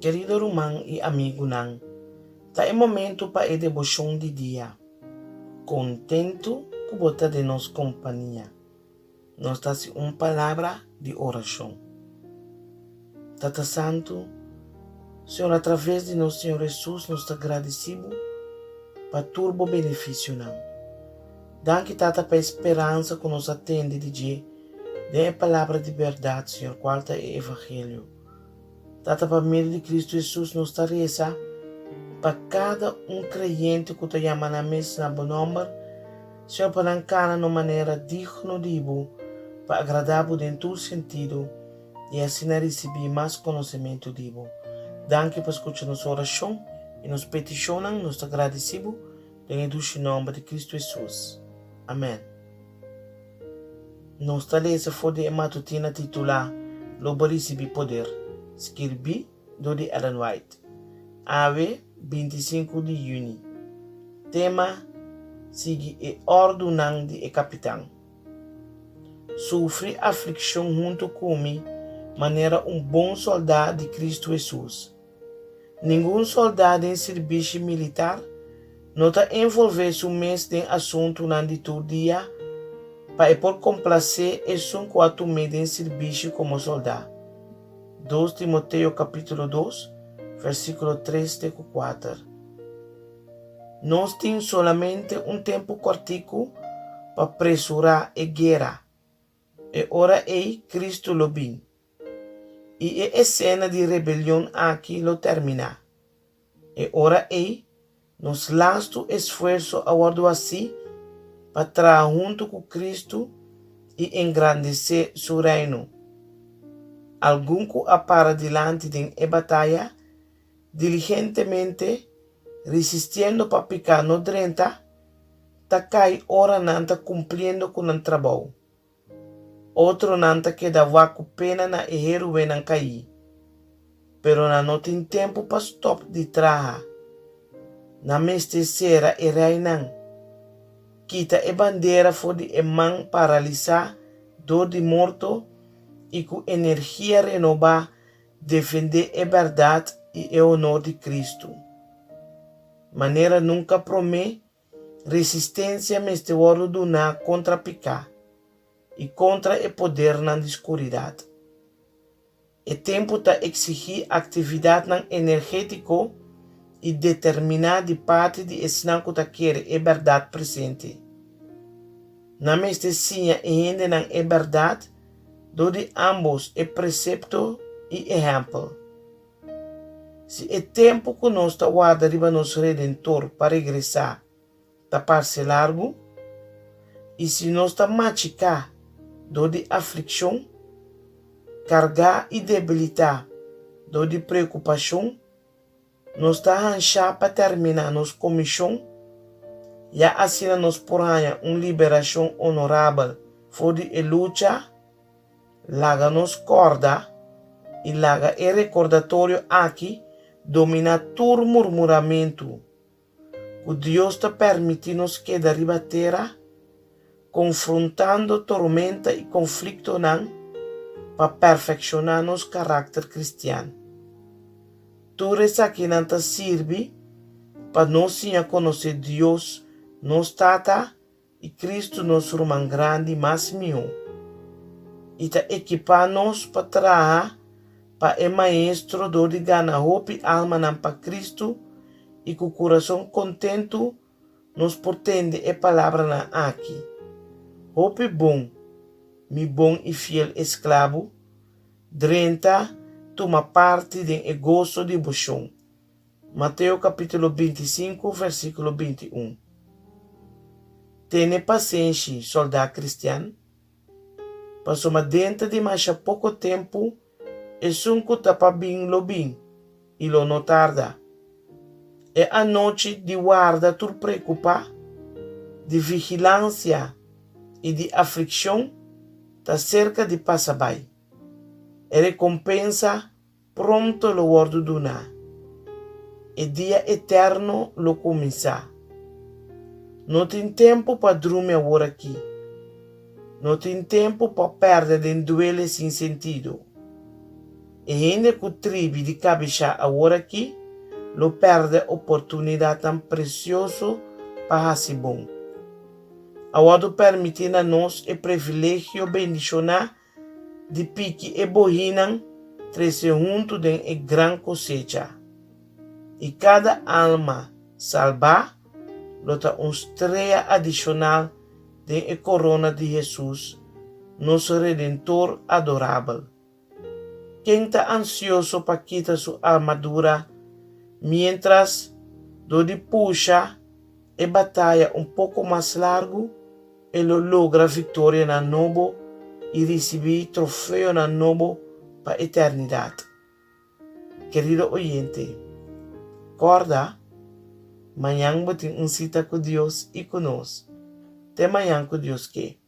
querido irmão e amigo Nan, tá é momento para a devoção de dia. Contento que bota de nossa companhia. Nós tá se uma palavra de oração. Tata Santo, Senhor, através de nosso Senhor Jesus, nós está agradecido para turbo benefício não. Danke Tata para a esperança que nos atende de dia. Dê a palavra de verdade, Senhor, qual é o Evangelho. Tata, para meio de Cristo Jesus, nos está reza para cada creyente que te chama na mesa na bom número, Senhor, para não cana de maneira digna de Ibo, para agradar em todo sentido e assim receber mais conhecimento de Ibo. Danke por escutar nossa oração e nos peticionam, nos agradecemos, em o nome de Cristo Jesus. Amém. Nossa lesa foi de matutina titular Lobo receber poder, escrevi do de Ellen White. Ave 25 de junho. Tema sigue e ordenang de capitão. Sofre aflição junto comigo, maneira bom soldado de Cristo Jesus. Nenhum soldado em serviço militar não está envolvido mês em assunto na de todo dia para por complacer e son quatro meses em serviço como soldado. 2 Timoteo capítulo 2, versículo 3 e 4. Nós temos solamente tempo curtico para pressurar a guerra. E ora Cristo lo bin. E a cena de rebelião aqui lo termina. E ora nos lasto esforço a guardo assim para trazer junto com Cristo e engrandecer seu reino. Algum que apara diante de a batalha, diligentemente, resistindo para picar no drenta, ta cai ora nanta cumprindo com o trabalho. Outro nanta que dava com pena na heroe não cair. Pero não tem tempo para stop de traha. Na mestecera e reinan. Quita a bandeira for de man paralisar, dor de morto e com energia renovar defender a verdade e o honor de Cristo. Maneira nunca promete resistência meste woro do na contra picar e contra o poder na escuridade. É tempo de exigir atividade na energético e determinar de parte de esnanco da querer a verdade presente. Na mestecinha e ainda na verdade, do de ambos é precepto e exemplo. Se é tempo que nós está guarda riba nosso Redentor para regressar, tapar-se largo, e se nós está machucar, do de aflição, cargar e debilitar, do de preocupação, nós está arranjar para terminar nossa comissão, e assim nós porranha liberação honorável, for de luta, laga nos corda, e laga e recordatório aqui, domina todo murmuramento. O Deus está permitindo-nos que derriba a terra, confrontando tormenta e conflito não, para perfeccionar nosso caráter cristiano. Tudo isso aqui não te serve para nós conhecer Deus, nos tata e Cristo nosso irmão grande mais meu. E te equipar-nos para trabalhar para o maestro do de gana hope alma não para Cristo e com o coração contento nos pretende a palavra na aqui. Hope bom, mi bom e fiel escravo, drenta toma parte de gozo de buchão. Mateus capítulo 25, versículo 21. Tenha paciência, soldado cristiano. Passou uma dentro de mais pouco tempo, e sunco tapa bem lo bem, e lo não tarda. É a noite de guarda tu preocupa, de vigilância e de aflição, tá cerca de passar bem. E recompensa pronto lo guardo do na. E dia eterno lo começar. Não tem tempo para dormir agora aqui. Não tem tempo para perder em duelo sem sentido. E gente que tribi de cabeça agora aqui, lo perde oportunidade tão precioso para ser bom. Awado permitir a nós o privilégio bendicionar de pique e bohinan trece junto de gran cosecha. E cada alma salvar, lota estreia adicional de corona de Jesus, nosso Redentor adorável. Quem está ansioso para quitar sua armadura, mientras do de puxa e batalha pouco mais largo, ele logra vitória na novo e receber troféu na novo para a eternidade. Querido oyente, acorda, amanhã vamos ter cita com Deus e conosco. Até amanhã com Deus que.